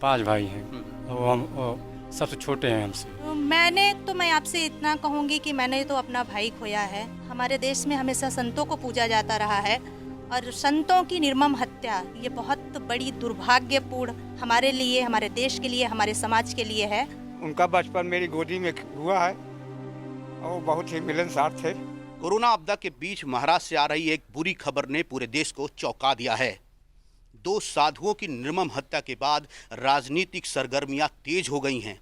5 भाई हैं और हम सबसे छोटे हैं हमसे। मैं आपसे इतना कहूँगी कि मैंने तो अपना भाई खोया है। हमारे देश में हमेशा संतों को पूजा जाता रहा है और संतों की निर्मम हत्या ये बहुत बड़ी दुर्भाग्यपूर्ण हमारे लिए, हमारे देश के लिए, हमारे समाज के लिए है। उनका बचपन मेरी गोदी में हुआ है और बहुत ही मिलनसार थे। कोरोना आपदा के बीच महाराष्ट्र से आ रही एक बुरी खबर ने पूरे देश को चौंका दिया है। 2 साधुओं की निर्मम हत्या के बाद राजनीतिक सरगर्मियां तेज हो गई हैं।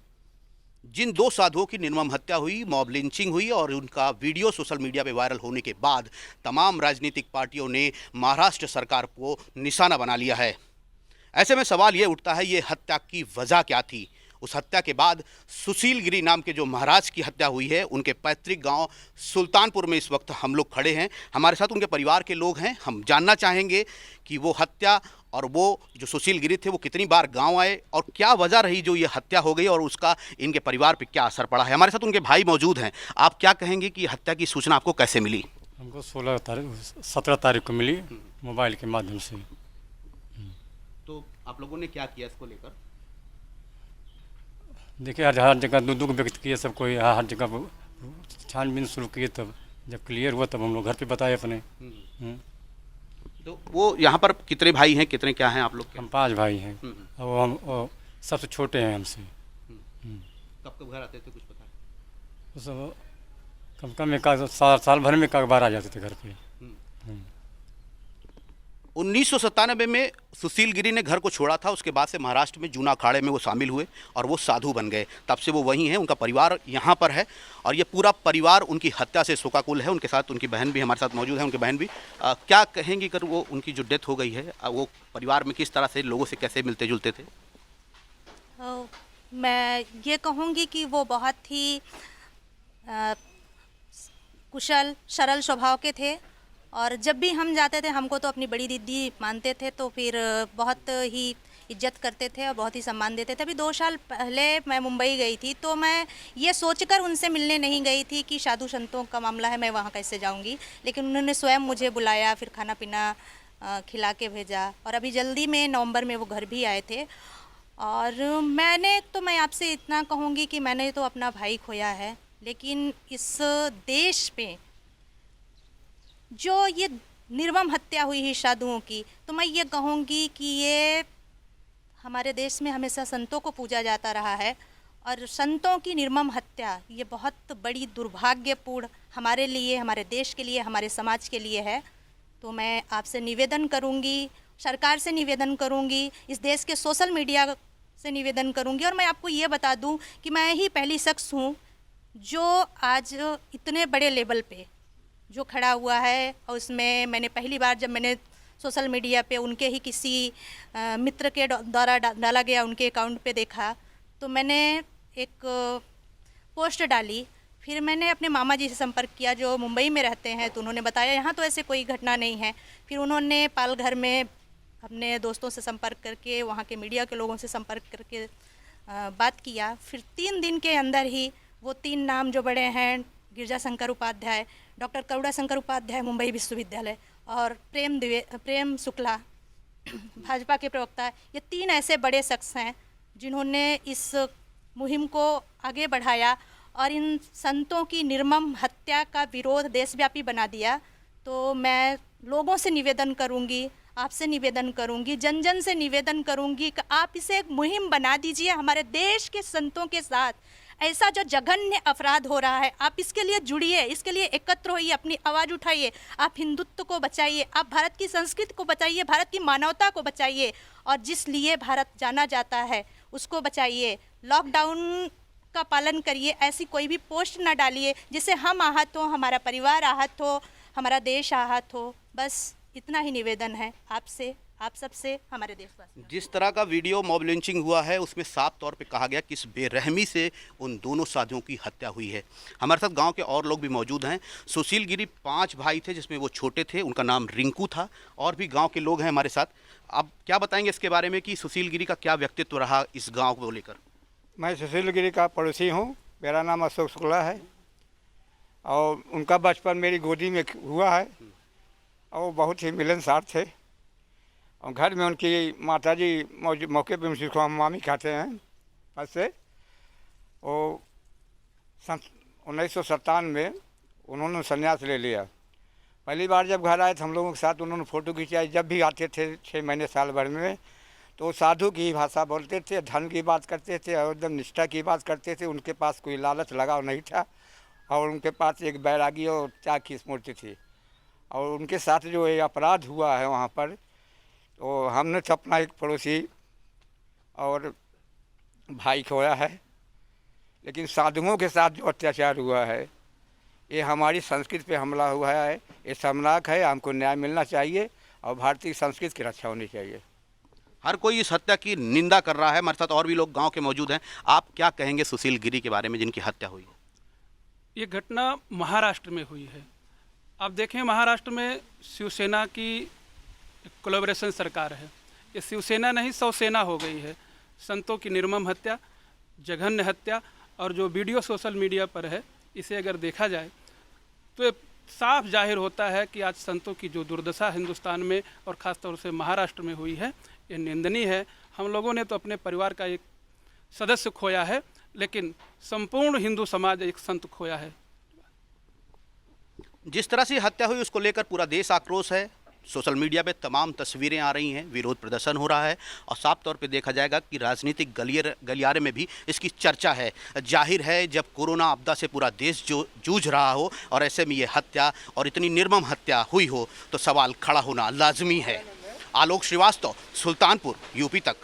जिन 2 साधुओं की निर्मम हत्या हुई, मॉब लिंचिंग हुई और उनका वीडियो सोशल मीडिया पे वायरल होने के बाद तमाम राजनीतिक पार्टियों ने महाराष्ट्र सरकार को निशाना बना लिया है। ऐसे में सवाल ये उठता है, ये हत्या की वजह क्या थी? उस हत्या के बाद सुशील गिरी नाम के जो महाराज की हत्या हुई है, उनके पैतृक गांव सुल्तानपुर में इस वक्त हम लोग खड़े हैं। हमारे साथ उनके परिवार के लोग हैं। हम जानना चाहेंगे कि वो हत्या और वो जो सुशील गिरी थे वो कितनी बार गांव आए और क्या वजह रही जो ये हत्या हो गई और उसका इनके परिवार पर क्या असर पड़ा है। हमारे साथ उनके भाई मौजूद हैं। आप क्या कहेंगे कि हत्या की सूचना आपको कैसे मिली? हमको 17 तारीख को मिली मोबाइल के माध्यम से। तो आप लोगों ने क्या किया इसको लेकर? देखिए हर जगह दो व्यक्त किए, सब कोई हर जगह छानबीन शुरू किए, तब जब क्लियर हुआ तब हम लोग घर पे बताए अपने। तो वो यहाँ पर कितने भाई हैं, कितने क्या हैं आप लोग के? हम 5 भाई हैं और हम सबसे छोटे हैं हमसे। कब कब घर आते थे, कुछ पता है? तो सब कम एक साल भर में एक बार आ जाते थे घर पे। 1997 में सुशील गिरी ने घर को छोड़ा था। उसके बाद से महाराष्ट्र में जूना अखाड़े में वो शामिल हुए और वो साधु बन गए। तब से वो वहीं हैं, उनका परिवार यहाँ पर है और ये पूरा परिवार उनकी हत्या से शोकाकुल है। उनके साथ उनकी बहन भी हमारे साथ मौजूद है। उनकी बहन भी क्या कहेंगी कर वो उनकी जो डेथ हो गई है, वो परिवार में किस तरह से लोगों से कैसे मिलते जुलते थे? मैं ये कहूँगी कि वो बहुत ही कुशल सरल स्वभाव के थे और जब भी हम जाते थे हमको तो अपनी बड़ी दीदी मानते थे, तो फिर बहुत ही इज्जत करते थे और बहुत ही सम्मान देते थे। अभी 2 साल पहले मैं मुंबई गई थी तो मैं ये सोचकर उनसे मिलने नहीं गई थी कि साधु संतों का मामला है, मैं वहाँ कैसे जाऊँगी, लेकिन उन्होंने स्वयं मुझे बुलाया, फिर खाना पीना खिला के भेजा और अभी जल्दी में नवंबर में वो घर भी आए थे। और मैं आपसे इतना कहूँगी कि मैंने तो अपना भाई खोया है, लेकिन इस देश में जो ये निर्मम हत्या हुई है साधुओं की, तो मैं ये कहूँगी कि ये हमारे देश में हमेशा संतों को पूजा जाता रहा है और संतों की निर्मम हत्या ये बहुत बड़ी दुर्भाग्यपूर्ण हमारे लिए, हमारे देश के लिए, हमारे समाज के लिए है। तो मैं आपसे निवेदन करूँगी, सरकार से निवेदन करूँगी, इस देश के सोशल मीडिया से निवेदन करूँगी और मैं आपको ये बता दूँ कि मैं ही पहली शख्स हूँ जो आज इतने बड़े लेवल पे जो खड़ा हुआ है। और उसमें मैंने पहली बार जब मैंने सोशल मीडिया पे उनके ही किसी मित्र के द्वारा डाला गया उनके अकाउंट पे देखा, तो मैंने एक पोस्ट डाली। फिर मैंने अपने मामा जी से संपर्क किया जो मुंबई में रहते हैं, तो उन्होंने बताया यहाँ तो ऐसे कोई घटना नहीं है। फिर उन्होंने पालघर में अपने दोस्तों से संपर्क करके, वहाँ के मीडिया के लोगों से संपर्क करके बात किया। फिर 3 दिन के अंदर ही वो 3 नाम जो बड़े हैं, गिरजा शंकर उपाध्याय, डॉक्टर करुणा शंकर उपाध्याय मुंबई विश्वविद्यालय और प्रेम शुक्ला भाजपा के प्रवक्ता, ये 3 ऐसे बड़े शख्स हैं जिन्होंने इस मुहिम को आगे बढ़ाया और इन संतों की निर्मम हत्या का विरोध देशव्यापी बना दिया। तो मैं लोगों से निवेदन करूंगी, आपसे निवेदन करूंगी, जन जन से निवेदन करूंगी कि आप इसे एक मुहिम बना दीजिए हमारे देश के संतों के साथ। ऐसा जो जघन्य अपराध हो रहा है, आप इसके लिए जुड़िए, इसके लिए एकत्र होइए, अपनी आवाज़ उठाइए, आप हिंदुत्व को बचाइए, आप भारत की संस्कृति को बचाइए, भारत की मानवता को बचाइए और जिस लिए भारत जाना जाता है उसको बचाइए। लॉकडाउन का पालन करिए, ऐसी कोई भी पोस्ट ना डालिए जिससे हम आहत हो, हमारा परिवार आहत हो, हमारा देश आहत हो। बस इतना ही निवेदन है आपसे, आप सबसे, हमारे देशवासी। जिस तरह का वीडियो मॉब लिंचिंग हुआ है उसमें साफ तौर पे कहा गया किस बेरहमी से उन दोनों साधुओं की हत्या हुई है। हमारे साथ गांव के और लोग भी मौजूद हैं। सुशील गिरी 5 भाई थे जिसमें वो छोटे थे, उनका नाम रिंकू था। और भी गांव के लोग हैं हमारे साथ। आप क्या बताएंगे इसके बारे में कि सुशील गिरी का क्या व्यक्तित्व रहा इस गाँव को लेकर? मैं सुशील गिरी का पड़ोसी हूँ, मेरा नाम अशोक शुक्ला है और उनका बचपन मेरी गोदी में हुआ है और बहुत ही मिलनसार थे और घर में उनकी माता जी मौके पे जिसको हम मामी कहते हैं बस से, वो 1997 में उन्होंने संन्यास ले लिया। पहली बार जब घर आए तो हम लोगों के साथ उन्होंने फ़ोटो खिंचाई। जब भी आते थे 6 महीने साल भर में, तो साधु की भाषा बोलते थे, धन की बात करते थे और एकदम निष्ठा की बात करते थे। उनके पास कोई लालच लगाव नहीं था और उनके पास एक बैरागी और त्याग की स्मृति थी। और उनके साथ जो ये अपराध हुआ है वहाँ पर, तो हमने तो अपना एक पड़ोसी और भाई खोया है, लेकिन साधुओं के साथ जो अत्याचार हुआ है ये हमारी संस्कृति पे हमला हुआ है। ये शर्मनाक है। हमको न्याय मिलना चाहिए और भारतीय संस्कृति की रक्षा होनी चाहिए। हर कोई इस हत्या की निंदा कर रहा है। हमारे साथ और भी लोग गांव के मौजूद हैं। आप क्या कहेंगे सुशील गिरी के बारे में जिनकी हत्या हुई? ये घटना महाराष्ट्र में हुई है। आप देखें, महाराष्ट्र में शिवसेना की कोलैबोरेशन सरकार है। ये शिवसेना नहीं, शिवसेना हो गई है। संतों की निर्मम हत्या, जघन्य हत्या, और जो वीडियो सोशल मीडिया पर है, इसे अगर देखा जाए तो साफ जाहिर होता है कि आज संतों की जो दुर्दशा हिंदुस्तान में और ख़ासतौर से महाराष्ट्र में हुई है, ये निंदनीय है। हम लोगों ने तो अपने परिवार का एक सदस्य खोया है, लेकिन संपूर्ण हिंदू समाज एक संत खोया है। जिस तरह से हत्या हुई उसको लेकर पूरा देश आक्रोश है। सोशल मीडिया पे तमाम तस्वीरें आ रही हैं, विरोध प्रदर्शन हो रहा है और साफ तौर पे देखा जाएगा कि राजनीतिक गलियारे में भी इसकी चर्चा है। जाहिर है जब कोरोना आपदा से पूरा देश जो जूझ रहा हो और ऐसे में ये हत्या और इतनी निर्मम हत्या हुई हो तो सवाल खड़ा होना लाजमी है। आलोक श्रीवास्तव, सुल्तानपुर, यूपी तक।